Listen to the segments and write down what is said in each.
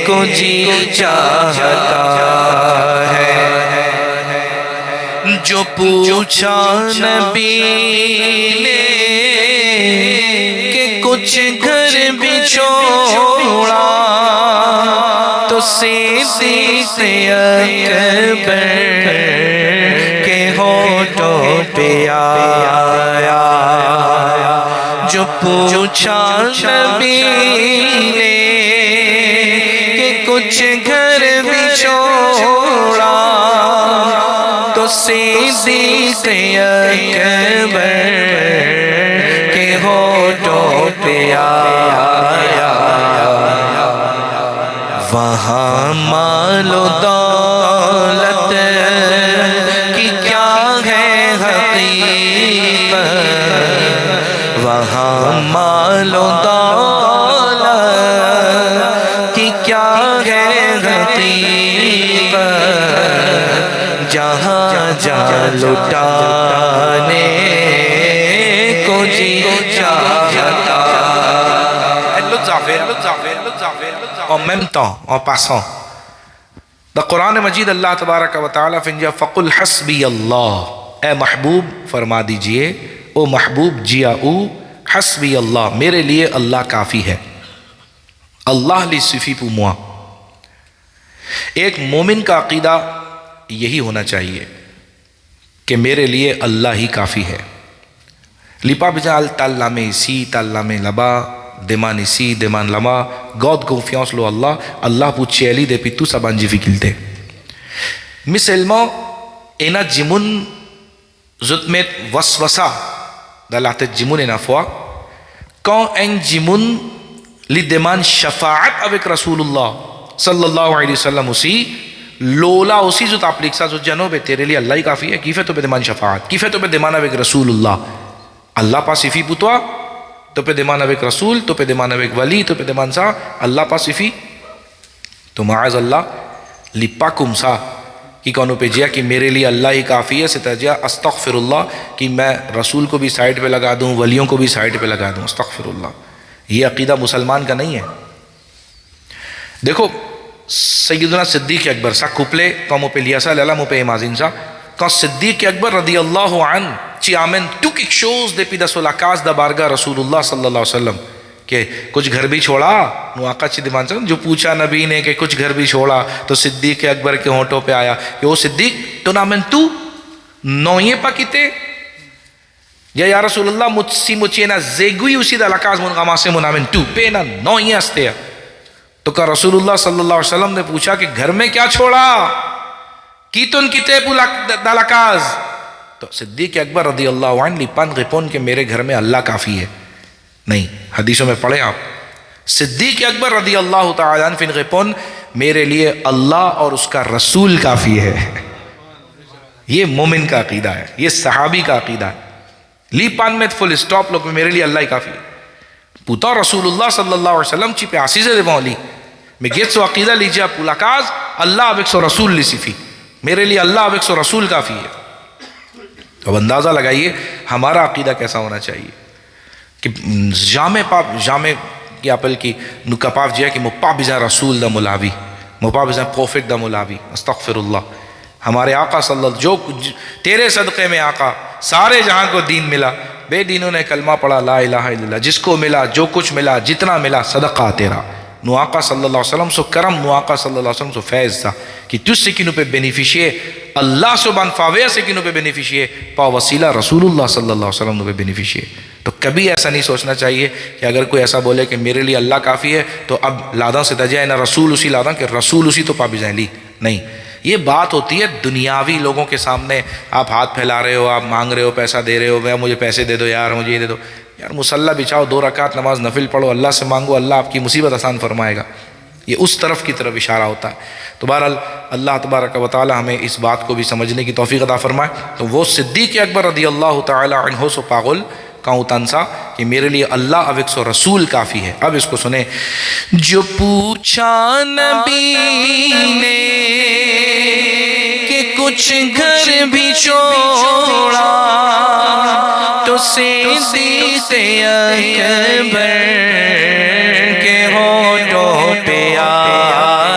کو جی چاہتا ہے، جو پوچھا نبی نے کہ کچھ گھر بھی چھوڑا تو صدیق اکبر کے ہونٹوں پہ آیا، جو پوچھا نبی نے کہ کچھ گھر بھی چھوڑا تو صدیق اکبر کے ہونٹوں پہ آیا۔ وہاں مال و دولت کی کیا ہے حقیقت، وہاں مال و دولت کی کیا ہے حقیقت، جہاں جا لٹانے کو جی چاہتا۔ En même temps, en passant, دا قرآن مجید اللہ تبارک و تعالیٰ فرمایا فَقُلْ حَسْبِيَ اللَّهُ، اے محبوب فرما دیجئے، او محبوب جیا او حسبی اللہ، میرے لیے اللہ کافی ہے، اللہ لی صفی پو موا۔ ایک مومن کا عقیدہ یہی ہونا چاہیے کہ میرے لیے اللہ ہی کافی ہے۔ لپا بجال تالا میں سی تالا میں لبا deman isi, deman lama, God confiance lo Allah, Allah puccieli de pitu saban difficulté. Miselmo, ena jimun zutmet waswasa, dalate jimun ena foi, quand un jimun li demande shafaat avec Rasulullah, sallallahu alayhi wa sallam aussi, lola aussi zut applique ça, zut jano be tere li Allah hi kafi hai, kife to be demande shafaat, kife to be demande avec Rasulullah, Allah pas suffit pour toi, تو پہ دیمان avec رسول، تو پہ دیمان avec ولی، تو پہ دیمان سا اللہ پا صفی، تو معاذ اللہ لپاکم سا کی کونوں پہ جیا کہ میرے لیے اللہ ہی کافی ہے، ستجیا استغفر اللہ کہ میں رسول کو بھی سائٹ پہ لگا دوں، ولیوں کو بھی سائٹ پہ لگا دوں، استغفر اللہ۔ یہ عقیدہ مسلمان کا نہیں ہے۔ دیکھو سیدنا صدیق اکبر سا کپلے کاموں پہ لیا سا لیلا مو پہ امازین سا کہ صدیق اکبر رضی اللہ عنہ چی آمین تو کک شوز دے پیدا سولاکاز دا بارگاہ رسول اللہ صلی اللہ علیہ وسلم کہ کچھ گھر بھی چھوڑا، نو آقا چی دیمان سا جو پوچھا نبی نے کہ کچھ گھر بھی چھوڑا تو صدیق اکبر کے ہونٹوں پہ آیا کہ وہ صدیق تو نامن تو نوئے پا کیتے یا رسول اللہ مجھ مچھے نا زیگوی اسی دا لکاز من غما سے منامن تو پہ نا نوئے ہستے ہیں۔ تو کہ رسول اللہ صلی اللہ علیہ وسلم نے پوچھا کہ گھر میں کیا چھوڑا کیتن کتے پو دا لکاز، تو صدیق اکبر رضی اللہ عنہ لپان غپون کہ میرے گھر میں اللہ کافی ہے، نہیں، حدیثوں میں پڑھیں آپ، صدیق اکبر رضی اللہ تعالیٰ عنہ فن غپون میرے لیے اللہ اور اس کا رسول کافی ہے۔ یہ مومن کا عقیدہ ہے، یہ صحابی کا عقیدہ ہے۔ لیپان میں فل اسٹاپ لوگ میرے لیے اللہ ہی کافی ہے۔ پوتا رسول اللہ صلی اللہ علیہ وسلم چی پہ آسیزے دے وہاں لی میں گیت سو عقیدہ لیجیے پولاکاز اللہ اب ایک سو رسول لی صفی، میرے لیے اللہ اب ایک سو رسول کافی ہے۔ اب اندازہ لگائیے ہمارا عقیدہ کیسا ہونا چاہیے کہ جامع کی اپل کی نکپاف جیا کہ مپا بزا رسول دا ملاوی، مپا بزا پروفیٹ دا ملاوی، استغفر اللہ۔ ہمارے آقا صلی اللہ جو تیرے صدقے میں آقا سارے جہاں کو دین ملا، بے دینوں نے کلمہ پڑھا لا الہ الا اللہ، جس کو ملا جو کچھ ملا جتنا ملا صدقہ تیرا، نو آقا صلی اللہ علیہ وسلم سو کرم، نو آقا صلی اللہ علیہ وسلم سو فیض تھا کہ تجھ سے کنوں پہ بینیفیشیے اللہ سبحان فاویہ سے کنوں پہ بینیفیشیے پا وسیلہ رسول اللہ صلی اللہ علیہ وسلم پہ بینیفیشیے۔ تو کبھی ایسا نہیں سوچنا چاہیے کہ اگر کوئی ایسا بولے کہ میرے لیے اللہ کافی ہے تو اب لاداں سے تجائے نہ رسول اسی لاداں کہ رسول اسی تو پا بھی جائیں لی، نہیں، یہ بات ہوتی ہے دنیاوی لوگوں کے سامنے آپ ہاتھ پھیلا رہے ہو، آپ مانگ رہے ہو، پیسہ دے رہے ہو، میں مجھے پیسے دے دو یار، مجھے یہ دے دو یار، مصلی بچھاؤ، 2 رکعت نماز نفل پڑھو، اللہ سے مانگو، اللہ آپ کی مصیبت آسان فرمائے گا، یہ اس طرف کی طرف اشارہ ہوتا ہے۔ تو بہرحال اللہ تبارک و تعالی ہمیں اس بات کو بھی سمجھنے کی توفیق عطا فرمائے۔ تو وہ صدیق اکبر رضی اللہ تعالی عنہ سو پاگل کہوں تنسا کہ میرے لیے اللہ اب ایک سو رسول کافی ہے۔ اب اس کو سنیں، جو پوچھا نبی نے کہ کچھ گھر بھی چھوڑا تو صدیق اکبر کے ہونٹوں پہ آیا،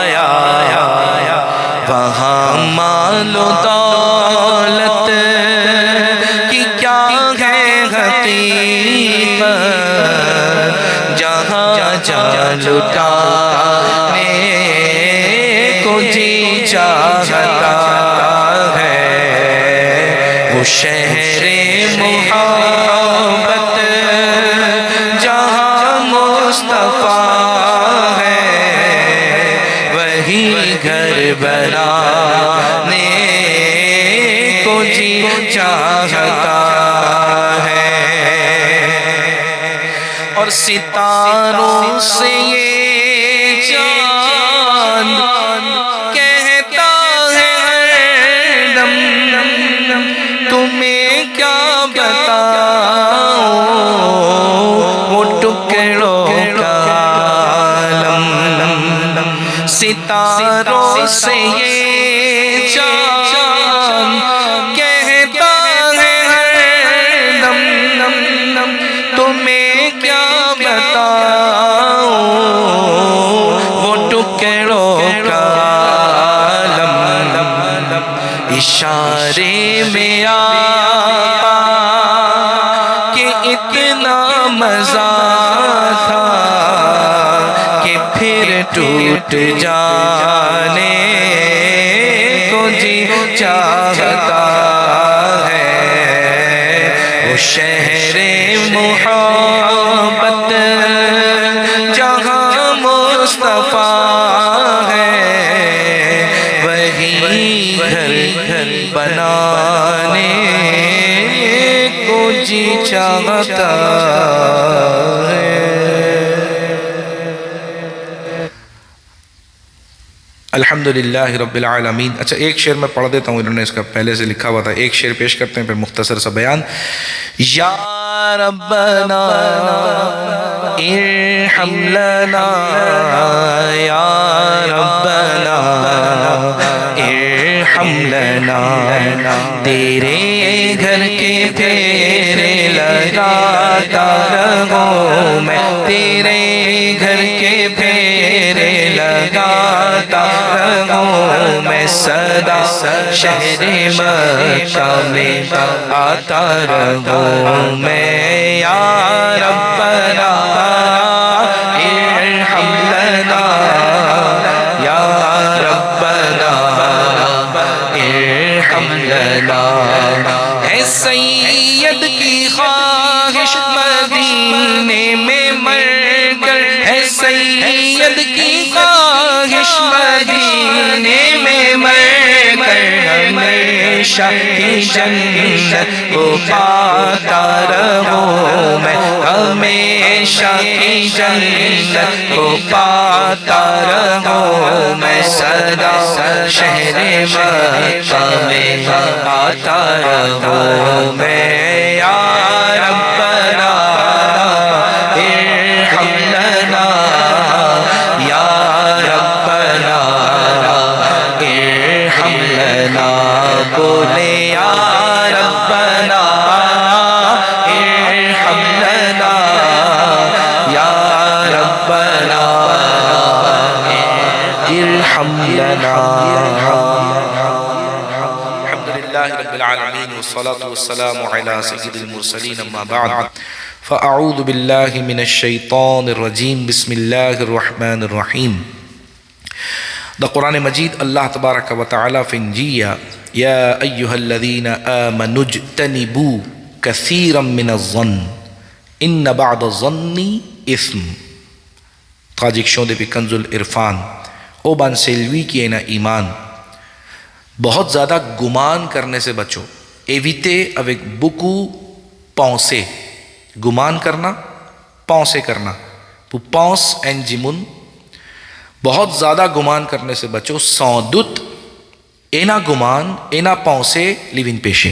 لٹانے کو جی چاہتا ہے، وہ شہر محبت جہاں مصطفیٰ ہے، وہی گھر بنانے کو جی چاہتا ہے۔ اور ستاروں سے یہ چاند کہتا ہے ہر دم، تمہیں کیا بتاؤں وہ ٹکڑوں کا عالم۔ ستاروں سے یہ چاند کہتا ہے ہر دم، تمہیں کیا بتاؤں وہ ٹکڑوں کا عالم۔ اشارے میں آیا کہ اتنا مزہ تھا کہ پھر ٹوٹ جانے کو جی چاہتا ہے، وہ شہر محبت جہاں مصطفیٰ ہے، وہی گھر بنانے کو جی چاہتا ہے۔ الحمدللہ رب العالمین۔ اچھا ایک شعر میں پڑھ دیتا ہوں، انہوں نے اس کا پہلے سے لکھا ہوا تھا، ایک شعر پیش کرتے ہیں پھر مختصر سا بیان۔ یا ربنا ارحم لنا، یا ربنا ارحم لنا، تیرے گھر کے پھیرے لگاتا رہوں میں، تیرے گھر کے پھیرے لگاتا رہوں میں، صدا شہر مکہ میں آتا رہوں میں۔ یا ربنا ارحم لنا، یا ربنا ارحم لنا، اے سید کی خواہش مدینے میں مر کر، اے سید کی خواہش مدینے میں مر کر، ہمیشہ کی جنت کو پاتا رہوں میں، ہمیشہ کی جنت کو پاتا رہوں میں، صدا شہر مکہ میں آتا رہوں میں۔ یا ربنا ارحم لنا، یا ربنا ارحم لنا، بولے یا ربنا ارحم لنا، یا ربنا ارحم لنا۔ الحمدللہ رب العالمین والصلاة والسلام علی سید المرسلین، اما بعد فاعوذ باللہ من الشیطان الرجیم، بسم اللہ الرحمن الرحیم۔ دا قرآن مجید اللہ تبارک و تعالی فنجیہ یا ایہا الذین آمنوا اجتنبوا کثیرا من الظن ان بعد الظن اثم۔ traduction depuis Kanz al-Irfan. او بان سیلوی کی اینا ایمان، بہت زیادہ گمان کرنے سے بچو۔ ایویتے avec beaucoup penser، گمان کرنا، penser کرنا، pour pense en jimun، بہت زیادہ گمان کرنے سے بچو۔ sans doute اینا گمان اینا penser livin پیشے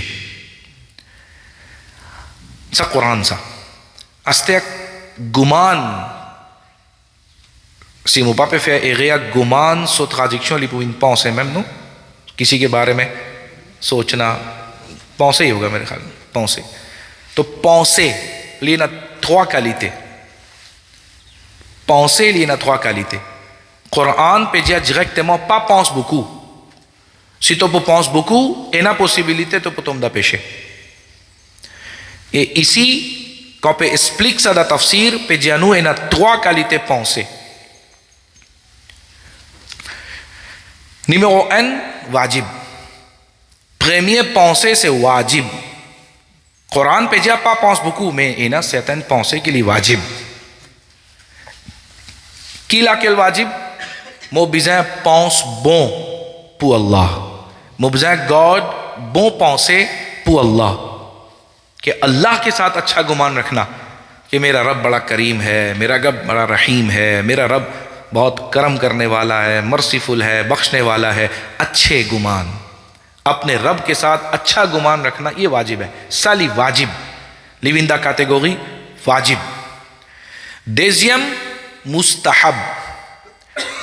سا قرآن سا استیک گمان si mon papa fait erreur گمان سو traduction li pour une pensée même non کسی کے بارے میں سوچنا pensée ہی ہوگا میرے خیال میں pensée تو pensée لینا trois qualités pensée لینا trois qualités Coran peut dire directement pas pense beaucoup si tu penses beaucoup et la possibilité tu peux tomber péché et ici quand on explique ça dans tafsir peut dire nous il y a trois qualités pensées Numéro un, wajib. Premier pensée, c'est wajib. Coran ne dit pas pense beaucoup, mais il y a certaines pensées qui sont wajib. Qui l'a quel wajib? Mon besoin pense bon pour Allah. Mon besoin God bon pensée pour Allah. کہ اللہ کے ساتھ اچھا گمان رکھنا کہ میرا رب بڑا کریم ہے, میرا رب بڑا رحیم ہے, میرا رب بہت کرم کرنے والا ہے, مرسیفل ہے, بخشنے والا ہے. اچھے گمان, اپنے رب کے ساتھ اچھا گمان رکھنا, یہ واجب ہے. سالی واجب, لیو ان دا کیٹیگوری واجب. Deuxième, مستحب.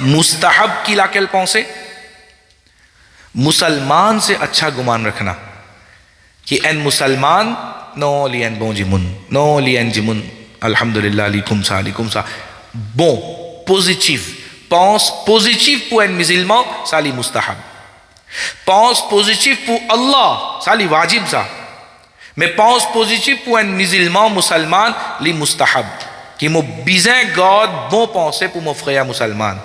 مستحب کی لاکل پونسے, مسلمان سے اچھا گمان رکھنا کہ این مسلمان نو لین بون جمن, نو لین جمن, الحمدللہ لیکم سا bon, positif. Pense positif pour un musulman, ça li mustahab. Pense positif pour Allah, ça li wajib ça. Mais pense positif pour un musulman, musulman, li mustahab. Qui m'a besoin God bon penser pour mon frère musulman.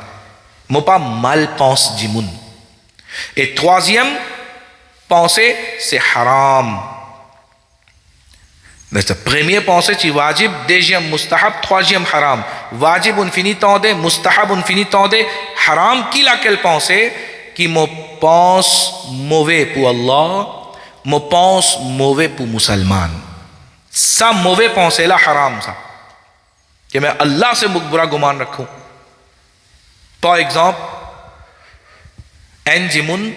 M'a pas mal pense du monde. Et troisième pensée, c'est haram. Première pensée, c'est wajib, deuxième mustahab, troisième haram. Wajib on finit tendé, mustahab on finit tendé, haram qui laquelle pensée qui me pense mauvais pour Allah, me pense mauvais pour musulman. Ça mauvais pensée là haram ça. کہ میں اللہ سے برا گمان رکھوں. par exemple ان جمن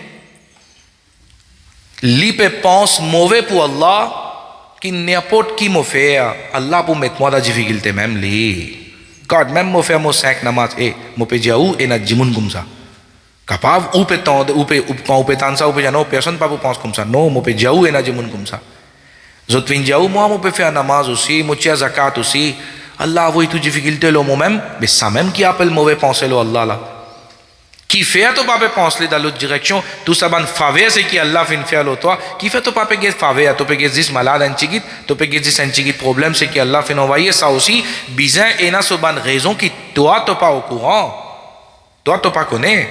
لی پہ Pond's مووے پو اللہ کی نیاپوٹ کی موفیا اللہ پو میتمودا جیفی گلتے میم لی کارڈ میم موفیا مو سیک نماز اے مو پہ جاؤ اے نا جمن گمسا کپاو او پہ تاؤ او پہ تانسا او پہ جانو پیسن پاپو پونس گمسا نو مو پہ جاؤ اے نا جمن گمسا زوتوین جاؤ مو پہ فیا نماز اسی مچیا زکاة اسی Allah voi tu difficulté lo moi-même, mais ça même qui appelle mauvais penser lo Allah là. Qui fait to pas penser dans l'autre direction, tout ça ban faveur c'est qui Allah fin faire lo toi, qui fait to pas payer faveur, to payer 10 malade un chigit, to payer 10 un chigit problème c'est qui Allah fin envoyer ça aussi, bizarre et na so ban raison qui toi to pas au courant. Toi to pas connais.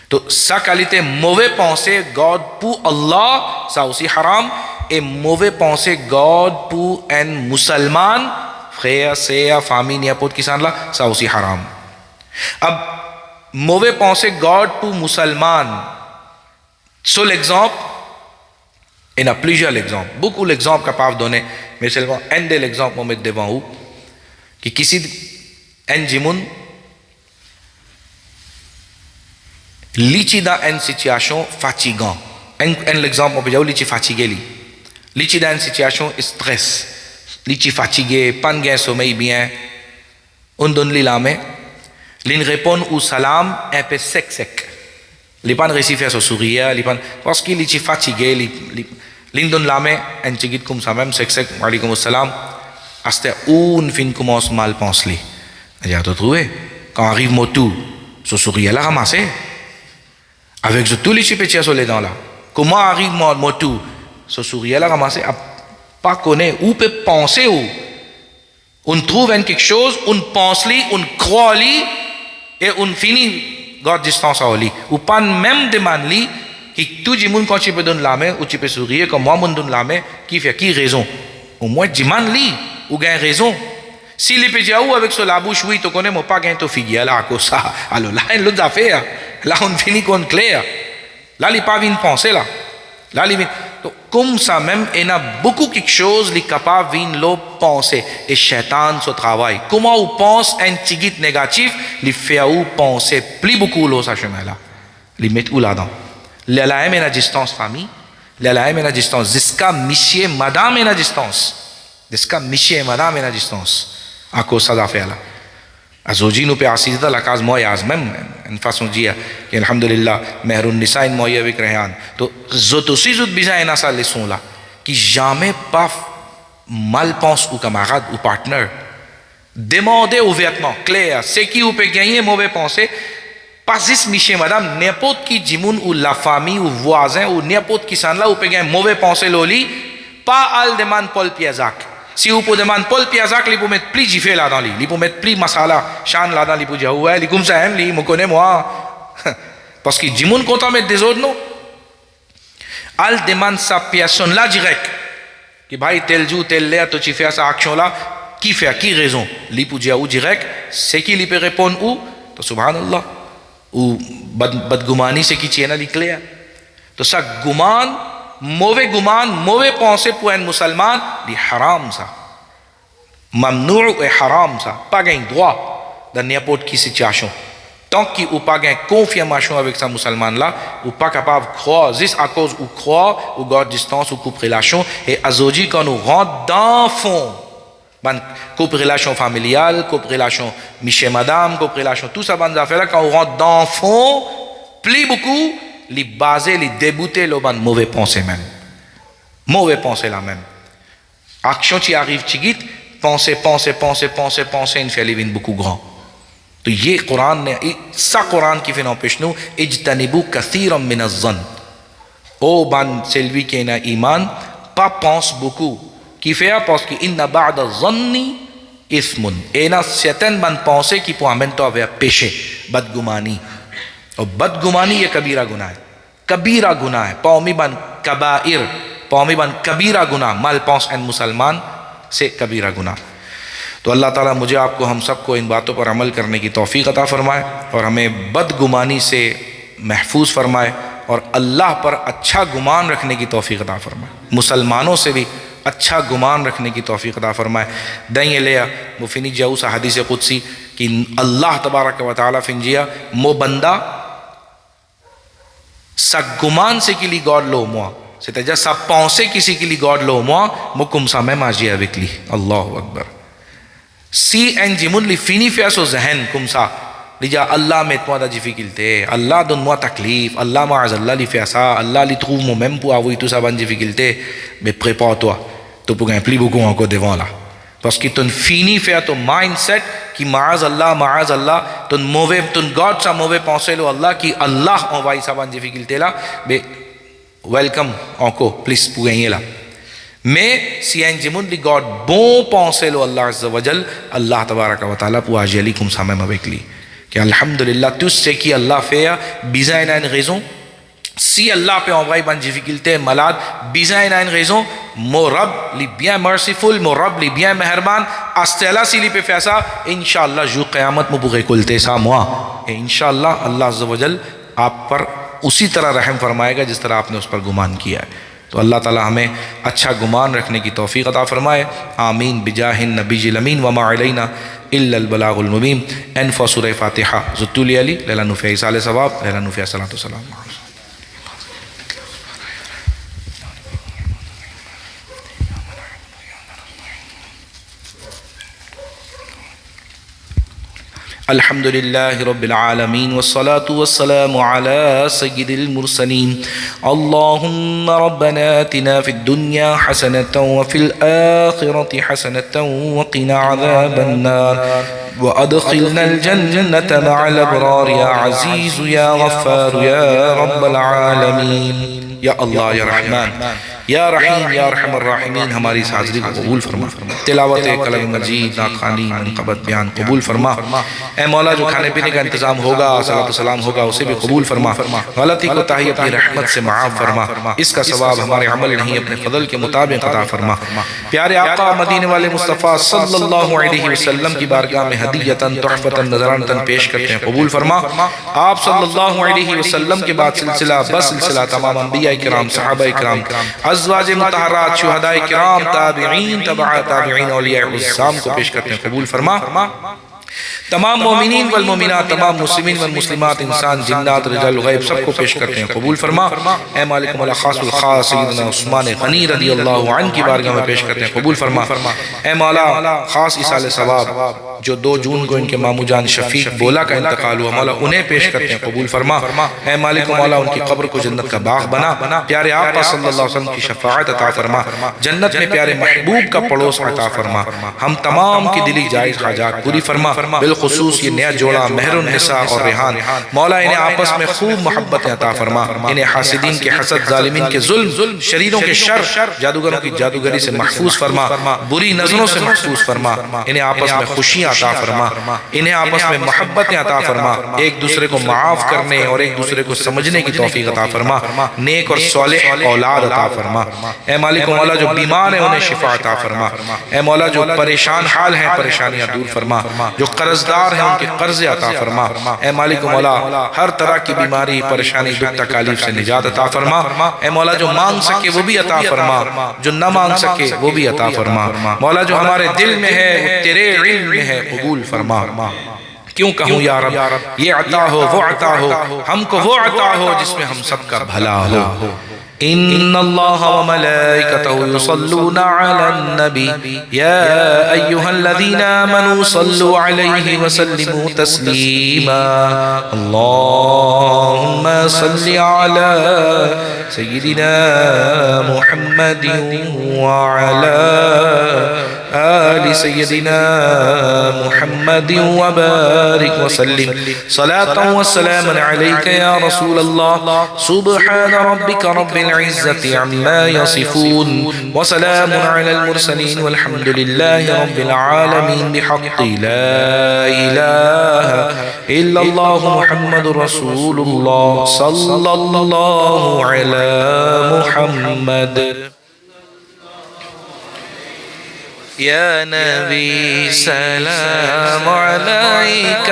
Donc sa qualité mauvais penser God pour Allah, ça aussi haram et mauvais penser God pour un musulman frère, sœur, famille, n'importe qui là, ça aussi haram. Ab mauvais penser God pour musulman. Sur l'exemple, il y a plusieurs exemples. Beaucoup d'exemples capables de donner, mais seulement un de l'exemple qu'on met devant vous. Que kisi un jimoun lichi dans une situation fatigante. Un exemple, on peut dire lichi fatigué li. Lichi dans une situation stress. Lichi fatigué, pas de sommeil bien, on donne les lames, l'in répond au salam un peu sec. Les pas réussi faire ce sourire, parce qu'il est fatigué, l'in donne la main, un petit comme ça même, sec, wa alaykoum salam, hasta une fin commence mal penser. Il a trouvé, quand arrive motu, ce sourire là ramassé, avec ce tout les petits sur les dents là, comment arrive motu, ce sourire là ramassé, pas connaît où peut penser où on trouve quelque chose on pense li on croit li et on finit God distance à li ou pas même demande li que tout le monde quand tu peux donner la main ou tu peux sourire comme moi me donne la main qui fait qui raison au moins demande li ou gain raison si les pédia ou avec sur la bouche oui tu connais moi pas gain to figure là à cause ça alors là l'autre affaire là on finit qu'on clair là il pas vient penser là il vient. Donc, comme ça même, il y a beaucoup quelque chose qui est capable de penser. Et Shaitan se travaille. Comment on pense un tigit négatif, il fait ou penser plus beaucoup l'eau ça chemin là. Il met où là-dedans. Il y a une distance famille, il y a une distance. Jusqu'à monsieur, madame est à distance. Jusqu'à monsieur et madame est à distance. À cause de ça d'affaire là. Azoji nous peut assister dans la case moyaz même une façon de dire que alhamdulillah mehrun nisa in moye avec rehan to zot aussi zot bizarre ina sa leçon là qui jamais pas mal pense au camarade ou partenaire demandez ouvertement clair c'est qui vous peut gagner mauvais pensée pas juste monsieur madame n'importe qui dimoun ou la famille ou voisin ou n'importe qui s'en là vous peut gagner mauvais pensée loli pas al demande Paul Piazak. Si vous pouvez demander Paul Piazak, il peut mettre plus jiffé là dans lui, il peut mettre plus masala, chan là dans lui pour dire ouais, il comme ça aime lui, me connaît moi. Parce que Jimun conta desordno al deman sapiason la direct que bhai tel ju tel le to ci fea sa action là qui fait qui raison li pou dia ou direct c'est qui li peut répondre ou to subhanallah ou badgumani c'est qui tiena li clair to sa guman mauvais pensée pour un musulman di haram ça mamnou et haram ça pas gain droit dans n'importe qui situation. Tant qu'il n'a pas de confirmation avec ce musulman-là, ou pas capable de croire, juste à cause où croire, ou garde distance, ou coupe relation, et aujourd'hui, quand nous rentrons dans le fond, coupe relation familiale, coupe relation monsieur-madame, coupe relation, tout ça, bonnes affaires-là, quand on rentre dans le fond, plus beaucoup, les baser, les débouter, les mauvais pensées même. Mauvais pensées là même. Action qui arrive, tu guides, penser, une fait les beaucoup grand. تو یہ قرآن نے سا قرآن کی فی نوپشنو اجتنبو کثیرا من الظن او بان سلوی کے نا ایمان pas pense beaucoup qui fait parce que inna ba'da dhanni ismun اینا certaines bonnes pensées qui pour amener toi vers péché بدگمانی اور بدگمانی یہ کبیرہ گناہ ہے پاومی بن کبائر پاومی بن کبیرہ گناہ mal pense un مسلمان سے کبیرہ گناہ. تو اللہ تعالیٰ مجھے آپ کو ہم سب کو ان باتوں پر عمل کرنے کی توفیق عطا فرمائے اور ہمیں بدگمانی سے محفوظ فرمائے اور اللہ پر اچھا گمان رکھنے کی توفیق عطا فرمائے مسلمانوں سے بھی اچھا گمان رکھنے کی توفیق عطا فرمائے. دائیں لیا مفینی جاؤسا حدیث قدسی کہ اللہ تبارک و تعالیٰ فنجیا مو بندہ سا گمان سے کلی گوڈ لو موا سے تجا سا پونسے کسی کلی گوڈ لو موا مکم سا میں ماجیا وکلی اللہ اکبر سی این جیمون لی فینی فیاسو ذہن کمسا لجا اللہ میں اتمادا جی فکلتے اللہ دن موا تکلیف اللہ معاذ اللہ لی فیاسا اللہ لی تغو مومن آوئی تو سابان جی فکلتے بے پریپا تو پو گئے پلی بکو آنکو دیوالا پس کی تن فینی فیا تو مائنڈ سیٹ کی معاذ اللہ تن گاڈ سا مووے پہنچے لو اللہ کی اللہ آوائی سابان جی فکلتے لا بے ویلکم آنکو پلیس پو گئے لا میں سیان جمون لی گاڈ بون پونسے لو اللہ عز و جل اللہ تبارک و تعالیٰ پو آجی علیکم سامے مبکلی کہ الحمدللہ تُس سے کی اللہ فیا بیزائن این غیزوں سی اللہ پہ آنوائی بان جیفکلتے ملاد بیزائن این غیزوں مو رب لی بیان مرسیفل مو رب لی بیان مہربان استعلا سی لی پہ فیسا انشاءاللہ جو قیامت مو بغی کلتے سا موا انشاءاللہ اللہ عز و جل آپ پر اسی طرح رحم فرمائے گا جس طرح آپ نے اس پر گمان کیا ہے. تو اللہ تعالی ہمیں اچھا گمان رکھنے کی توفیق عطا فرمائے آمین بجاہ النبی الامین وما علینا الا البلاغ المبین. انفا سورہ فاتحہ زتولی علی لیلہ نفع عیسال ثواب لیلہ نفع صلاة والسلام. الحمد لله رب العالمين والصلاة والسلام على سيد المرسلين. اللهم ربنا آتنا في الدنيا حسنة وفي الآخرة حسنة وقنا عذاب النار وأدخلنا الجنة مع الأبرار يا عزيز يا غفار يا رب العالمين. یا اللہ یا رحمان یا رحیم یا رحم الراحمین ہماری اس حاضری کو قبول فرما. تلاوت کلام مجید ناخوانی منقبت بیان قبول فرما. اے مولا جو کھانے پینے کا انتظام ہوگا صلاۃ السلام ہوگا اسے بھی قبول فرما. غلطی کوتاہی اپنی رحمت سے معاف فرما. اس کا ثواب ہمارے عمل نہیں اپنے فضل کے مطابق عطا فرما. پیارے آقا مدینے والے مصطفیٰ صلی اللہ علیہ وسلم کی بارگاہ میں ہدیۃً تحفۃً نذرانۃً پیش کرتے ہیں قبول فرما. آپ صلی اللہ علیہ وسلم کے بعد سلسلہ بسلسلہ تمام انبیاء کرام صحابہ کرام ازواج مطہرات شہداء کرام تابعین تبع تابعین اولیاء العظام کو پیش کرتے ہیں قبول فرما. تمام مومنین والمومنات تمام مسلمین والمسلمات انسان جنات رجال غیب سب کو پیش کرتے ہیں قبول فرما. اے مالک مولا خاص الخاص سیدنا عثمان غنی رضی اللہ عنہ کی بارگاہ میں پیش کرتے ہیں قبول فرما. اے مولا خاص ایصال ثواب جو 2 جون کو ان کے مامو جان شفیق بولا کا انتقال ہوا مولا انہیں پیش کرتے ہیں قبول فرما. اے مالک مولا ان کی قبر کو جنت کا باغ بنا. پیارے آقا صلی اللہ علیہ وسلم کی شفاعت عطا فرما. جنت میں پیارے محبوب کا پڑوس عطا فرما. ہم تمام کی دلی جائز حاجات پوری فرما. بالخصوص بالخصوص یہ نیا جوڑا مہر النساء اور ریحان، مولا انہیں آپس میں خوب محبت عطا فرما، انہیں حاسدین کے حسد، ظالمین کے ظلم، شریروں کے شر، جادوگروں کی جادوگری سے محفوظ فرما، بری نظروں سے محفوظ فرما، انہیں آپس میں خوشیاں عطا فرما، انہیں آپس میں محبت عطا فرما، ایک دوسرے کو معاف کرنے اور ایک دوسرے کو سمجھنے کی توفیق عطا فرما، نیک اور صالح اولاد عطا فرما، اے مالک و مولا جو بیمار ہیں انہیں شفا عطا فرما، اے مولا جو پریشان حال ہیں پریشانیاں دور فرما، جو قرضدار ہیں ان کے قرض عطا فرما، اے مالک و مولا ہر طرح کی بیماری پریشانی دکھ تکالیف سے نجات عطا فرما، اے مولا جو مانگ سکے وہ بھی عطا فرما، جو نہ مانگ سکے وہ بھی عطا فرما، مولا جو ہمارے دل میں ہے وہ تیرے علم میں ہے قبول فرما، کیوں کہوں یا رب یہ عطا ہو وہ عطا ہو، ہم کو وہ عطا ہو جس میں ہم سب کا بھلا ہو۔ ان اللہ وملائکته یصلون علی النبی یا ایہا الذین آمنوا صلوا علیہ وسلموا تسلیما اللہم صل علی سیدنا محمد وعلی آل سیدنا محمد وبارک وسلم صلاة وسلاما علیک یا رسول اللہ سبحان ربک رب العزة عما يصفون وسلام على المرسلين والحمد لله رب العالمين بحق لا إله إلا الله محمد رسول الله صلى الله على محمد يا نبي سلام عليك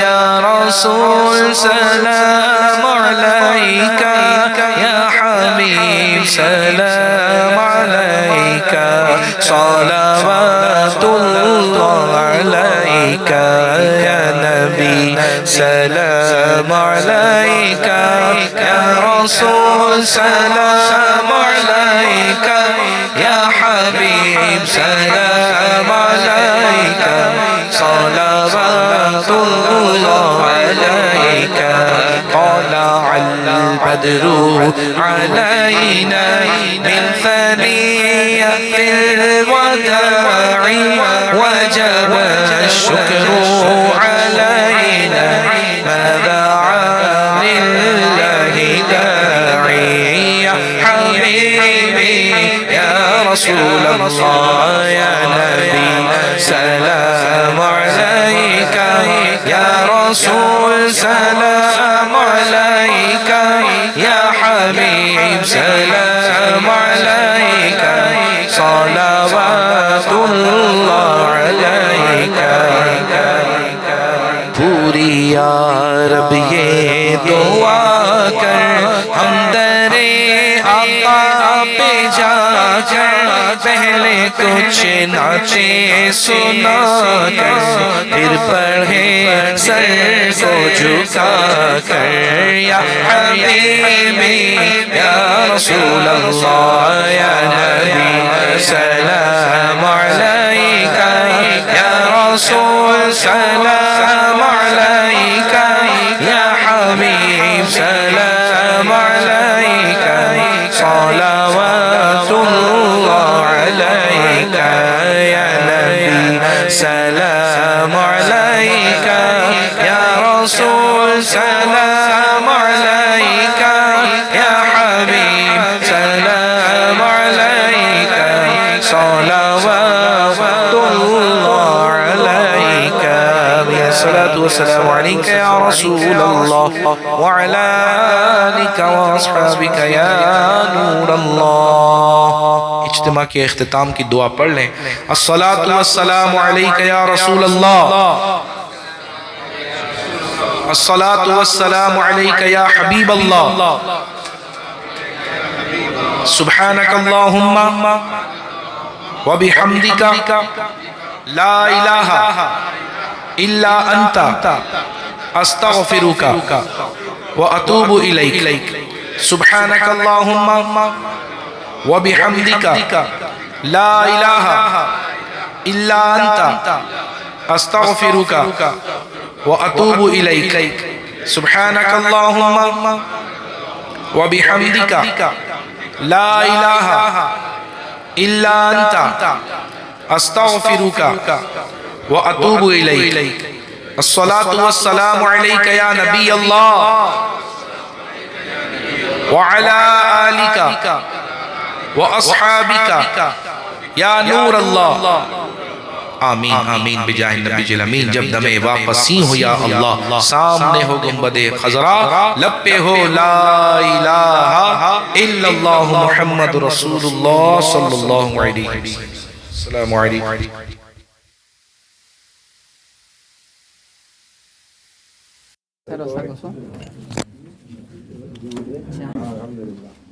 يا رسول سلام عليك يا حبيب سلام عليك صلوات الله عليك يا نبي سلام عليك يا رسول سلام عليك يا حبيب سلام عليك صلوات الله عليك طلع البدر علينا من ثنية الوداع وجب الشكر علينا ما دعا لله داعي يا حبيبي يا رسول الله يا نبي سلام عليك يا رسول سلام عليك يا حبيب سلام عليك صلوات الله عليك پوری یا رب یہ دعا کر ہم درِ آقا پہ جا کر پہلے کچھ نعتیں سنا کر پھر پڑھیں سر کو جھکا کر یا حبیبی یا رسول اللہ یا نبی سلام علیکہ یا رسول سلام علیکہ یا حبیب سلام علیکہ صلوات اللہ علیکہ یا نبی سلام علیکہ یا رسول سلام علیکہ یا حبیب سلام علیکہ صلوات اللہ علیکہ الصلاة والسلام عليك يا رسول الله وعلى آلك وأصحابك يا نور الله اجتماع کے اختتام کی دعا پڑھ لیں الصلاة والسلام عليك يا رسول الله الصلاة والسلام عليك يا حبيب الله سبحانك اللهم وبحمدك لا إله إلا أنت أستغفرك وأتوب إليك سبحانك اللهم وبحمدك لا إله إلا أنت أستغفرك وأتوب إليك سبحانك اللهم وبحمدك لا إله إلا أنت أستغفرك وأتوب إليك الصلاۃ والسلام علیک یا نبی اللہ وعلی آلک واصحابک یا نور اللہ. آمین آمین بجاہ النبی الامین. جب دم واپسی ہو یا اللہ، سامنے ہو گنبد خضرا، لب پہ ہو لا الہ الا اللہ محمد رسول اللہ صلی اللہ علیہ وسلم. السلام علیکم. Alhamdulillah.